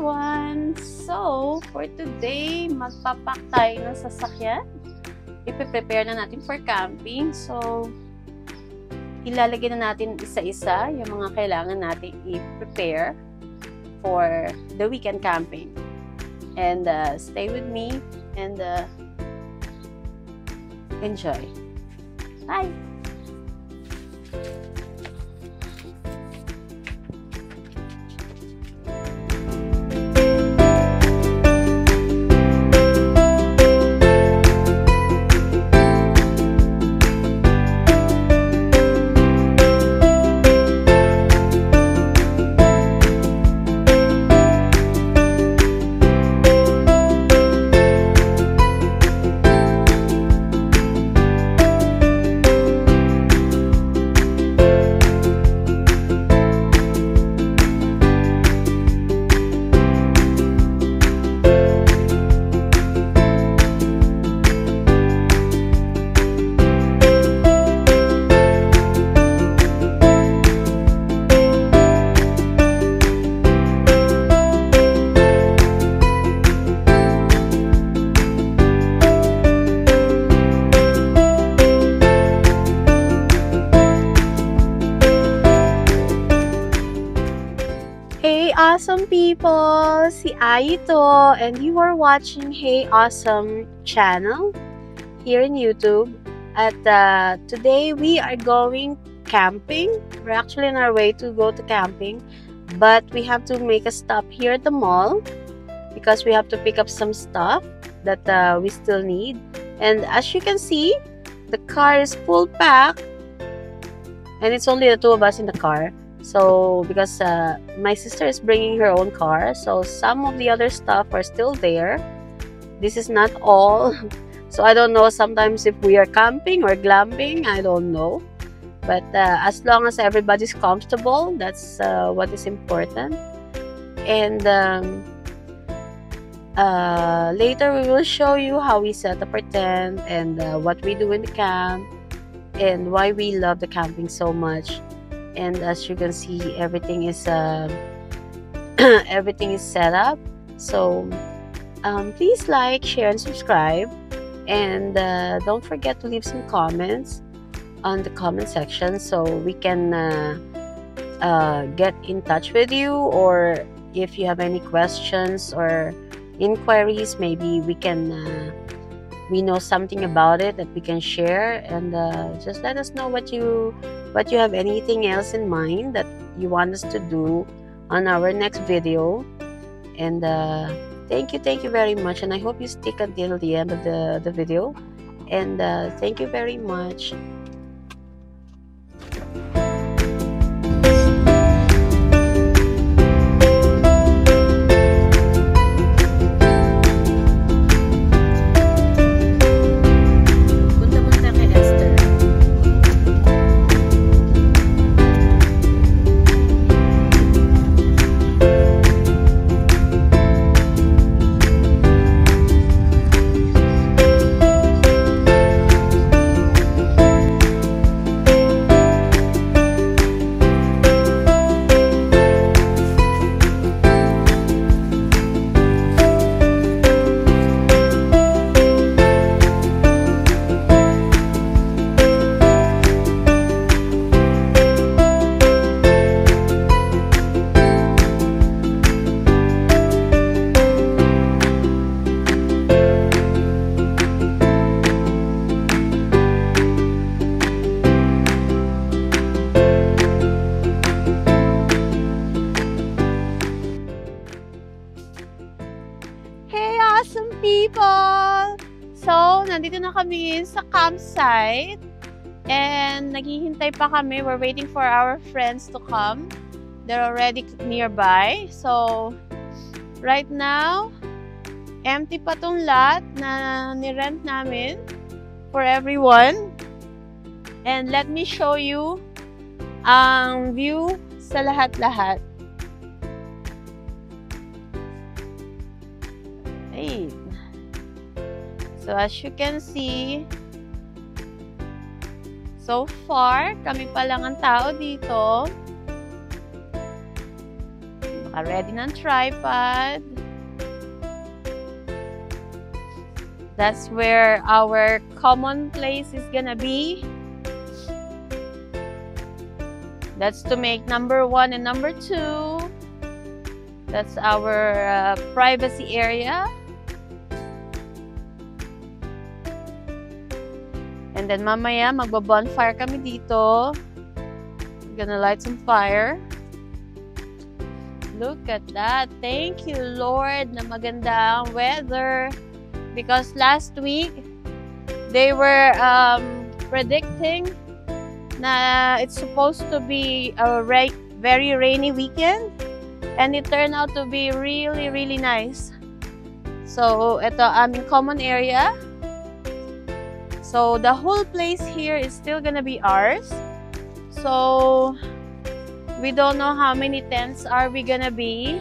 everyone! So, for today, magpapak tayo ng sasakyan. Ipe-prepare na natin for camping. So, ilalagay na natin isa-isa yung mga kailangan natin i-prepare for the weekend camping. And stay with me and enjoy. Bye! Hey awesome people! Si Ai to, and you are watching Hey Awesome channel here in YouTube. At today we are going camping. We're actually on our way to go to camping, but we have to make a stop here at the mall because we have to pick up some stuff that we still need. And as you can see, the car is full packed, and it's only the two of us in the car. So, because my sister is bringing her own car, so some of the other stuff are still there. This is not all. So, I don't know sometimes if we are camping or glamping. I don't know. But as long as everybody's comfortable, that's what is important. And later we will show you how we set up our tent and what we do in the camp and why we love the camping so much. And as you can see, everything is everything is set up. So please like, share, and subscribe. And don't forget to leave some comments on the comment section so we can get in touch with you. Or if you have any questions or inquiries, maybe we can we know something about it that we can share. And just let us know what you have anything else in mind that you want us to do on our next video. And thank you very much, and I hope you stick until the end of the video. And thank you very much. Awesome people! So, nandito na kami sa campsite and naghihintay pa kami. We're waiting for our friends to come. They're already nearby. So, right now, empty pa tong lot na nirent namin for everyone. And let me show you ang view sa lahat-lahat. So as you can see, so far, kami pa lang ang tao dito. Naka-ready ng tripod. That's where our common place is gonna be. That's to make number 1 and number 2. That's our privacy area. And then mamaya magba-bonfire kami dito. We're gonna light some fire. Look at that. Thank you, Lord, na maganda ang weather. Because last week, they were predicting na it's supposed to be a very rainy weekend. And it turned out to be really, really nice. So, ito aming common area. So, the whole place here is still gonna be ours. So, we don't know how many tents are we gonna be.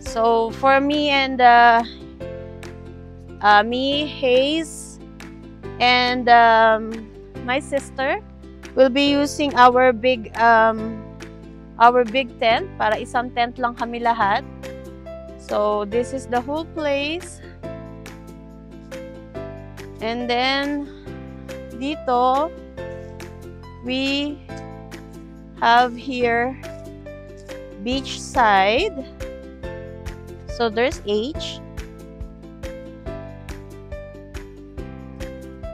So, for me and Hayes, and my sister will be using our big tent. Para isang tent lang kami lahat. So, this is the whole place. And then, dito, we have here beach side. So there's H.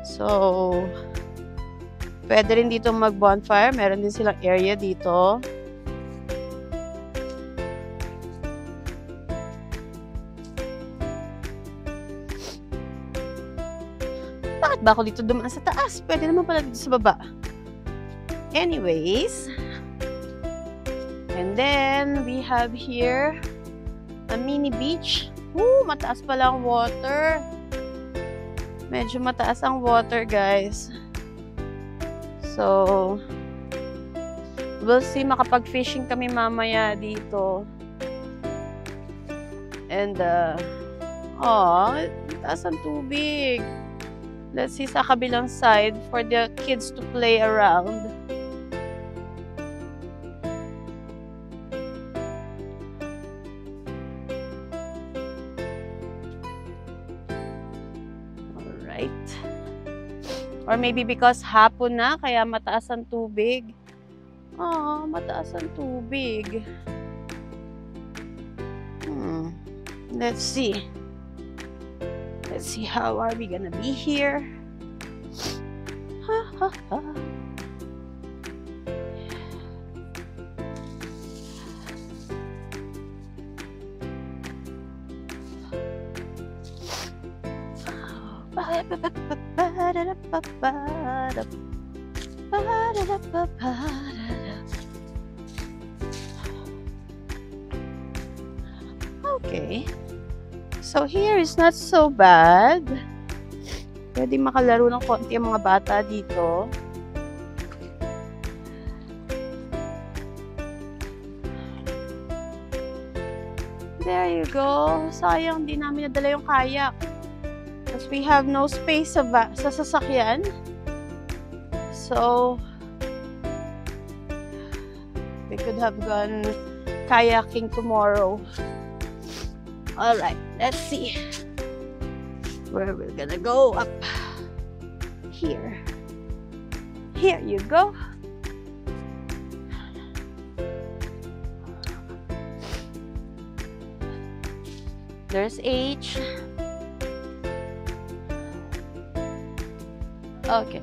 So pwede rin dito mag-bonfire. Meron din silang area dito. Bakit ba ako dito dumaan sa taas? Pwede naman pala dito sa baba. Anyways, and then we have here a mini beach. Mataas pala ang water. Medyo mataas ang water, guys. So, we'll see, makapag-fishing kami mamaya dito. And, mataas ang tubig. Let's see sa kabilang side for the kids to play around. Or maybe because hapon na, kaya mataas ang tubig. Mataas ang tubig. Let's see. Let's see how are we gonna be here. Okay. So here is not so bad. Pwede makalaro ng konti ang mga bata dito. There you go. Sayang, di namin nadala yung kayak. Because we have no space sa sasakyan. So, we could have gone kayaking tomorrow. Alright, let's see where we're gonna go. Up here. Here you go. There's H. Okay.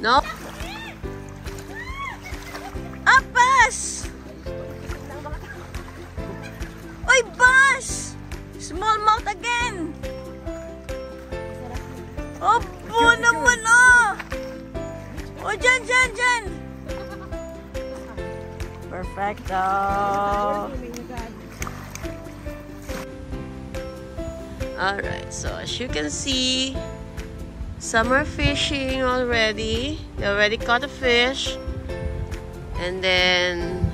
No? Bus! Oy, bus! Small mouth again! Opo naman, oh! O, dyan! Perfecto! Alright, so as you can see, some are fishing already. They already caught a fish. And then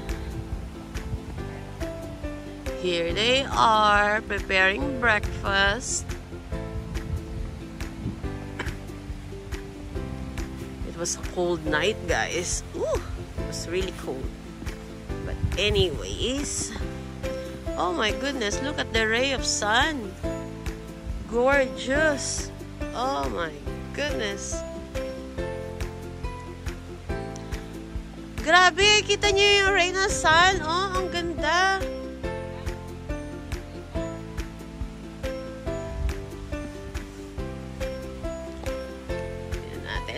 here they are preparing breakfast. It was a cold night, guys. Ooh, it was really cold. But anyways, oh my goodness, look at the ray of sun. Gorgeous. Oh my goodness. Grabe, kita niyo yung ray ng sun. Oh, ang ganda.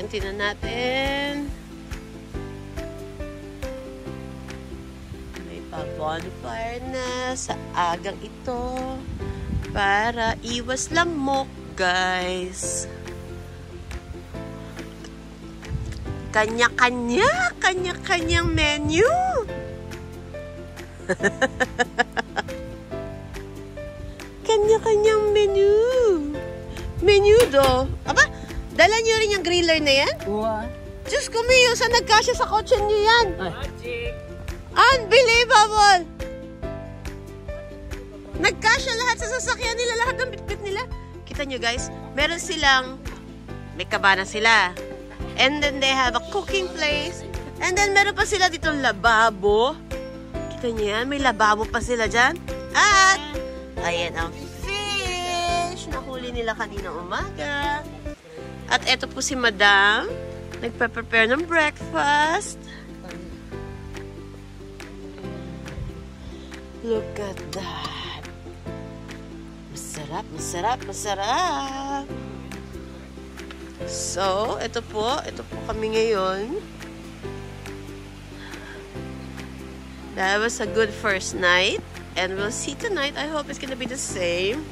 Tingnan natin. May pa-bonfire na sa agang ito para iwas lamok, guys. Kanya-kanyang menu. Kanya-kanyang menu. Menu do. Aba, dala niyo rin yung griller na yan? Oo. Diyos ko, Mio, saan nagkasya sa kotse niyo yan? Magic! Unbelievable! Nagkasya lahat sa sasakyan nila, lahat ng bitbit nila. Kita nyo, guys, meron silang, may kabana sila. And then they have a cooking place. And then meron pa sila dito lababo. Kita nyo yan, may lababo pa sila dyan. At, ayan ang fish. Nahuli nila kanina umaga. At eto po si Madam. Nagpe-prepare ng breakfast. Look at that. Masarap, masarap, masarap. So, ito po kami ngayon. That was a good first night. And we'll see tonight. I hope it's gonna be the same.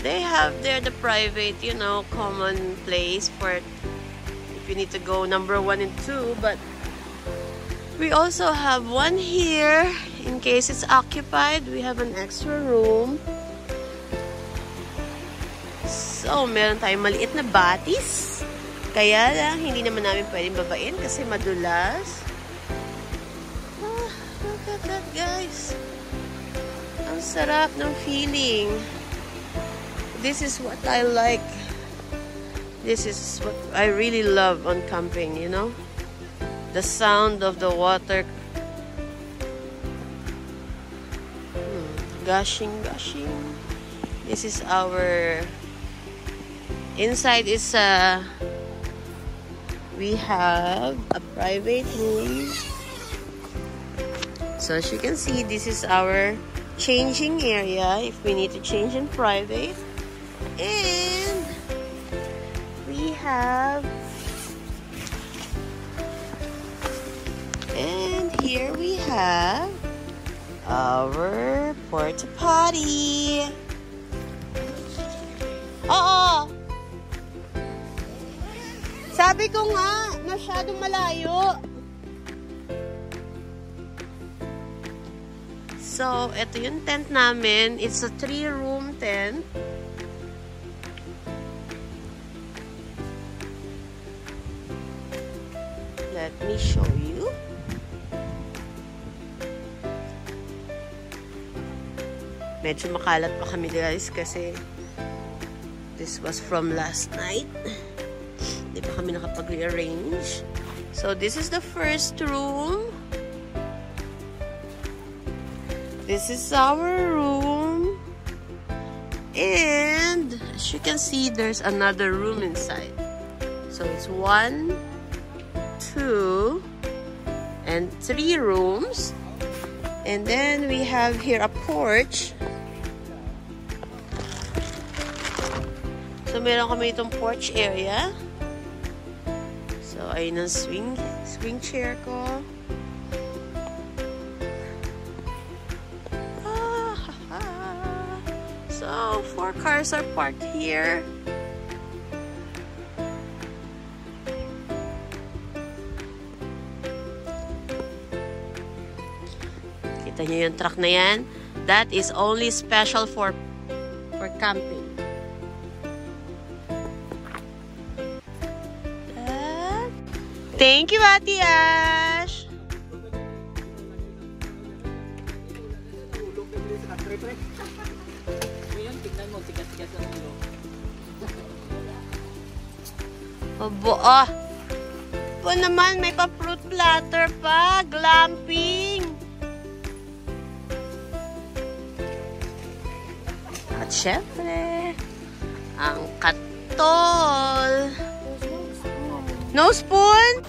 They have there the private, you know, common place for if you need to go number 1 and 2. But we also have one here in case it's occupied. We have an extra room. So, meron tayong maliit na batis. Kaya lang, hindi naman namin pwedeng babain kasi madulas. Oh, look at that, guys. Ang sarap ng feeling. This is what I like. This is what I really love on camping, you know? The sound of the water. Gushing. This is our... Inside is we have a private room. So as you can see, this is our changing area if we need to change in private. And we have, and here we have our porta potty. Oo. Sabi ko nga, masyadong malayo. So, ito yung tent namin. It's a 3-room tent. Let me show you. Medyo makalat pa kami, guys, kasi this was from last night. Hindi pa kami nakapag-rearrange. So, this is the first room. This is our room. And, as you can see, there's another room inside. So, it's 1, 2, and 3 rooms. And then, we have here a porch. So, meron kami itong porch area. Sakay ng swing chair ko. So, 4 cars are parked here. Kita niyo yung truck na yan? That is only special for camping. Thank you, Ate Ash! Abo, Abo naman, may pa-fruit platter pa. Glamping! At syempre, ang katol. No spoon?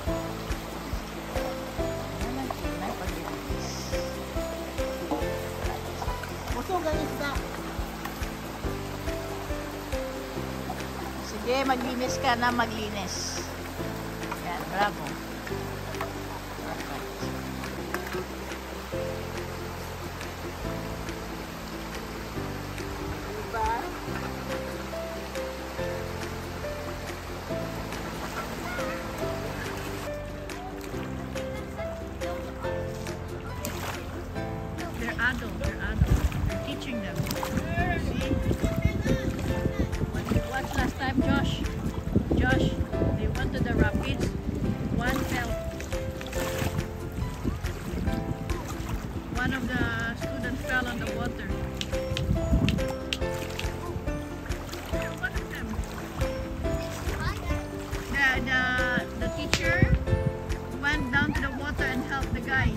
Sige, maglinis ka na, maglinis. Yan, bravo. They're adults. They're teaching them. See? What last time, Josh? They went to the rapids. One fell. One of the students fell on the water. One of them. The teacher went down to the water and helped the guy.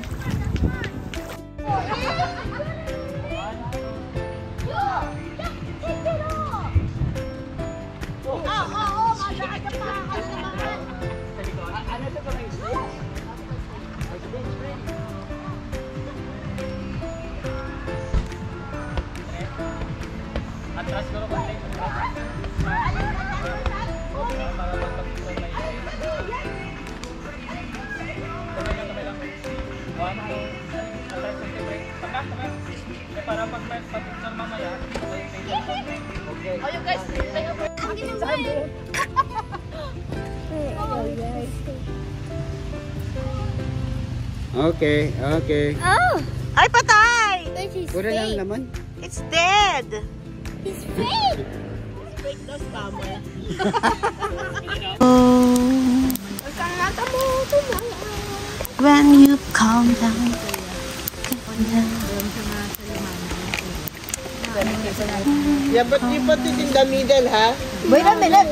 Atras ko ko tayo. Para pag-picture mamaya. Okay. Oh, you guys, Okay. Oh! Ay, patay! Pura lang naman. It's dead! It's fake! When you calm down, Yeah, but you put it in the middle, ha? Wait a minute!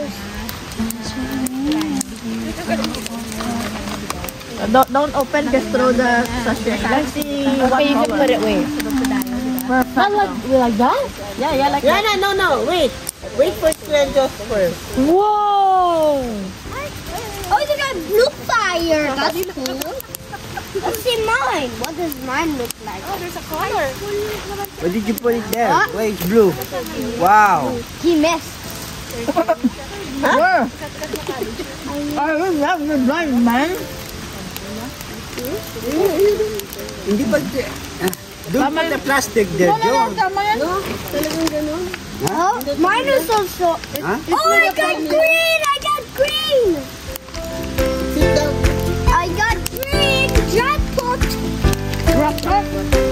Don't open, just throw the sachet. Let's see what you can put it with. Not like that? Yeah, like that. No, wait. Wait for it to adjust first. Whoa! Oh, you got blue fire. That's cool. Let's see mine. What does mine look like? Oh, there's a color. Why did you put it there? Why it's blue? Wow. He missed. Huh? I don't have the blind man. Hindi ba... Don't put the plastic there, John. No, talagang ganun. Oh, mine is also... Huh? Oh, I got green! I got green! Sit down. I got green! Jackpot! Jackpot?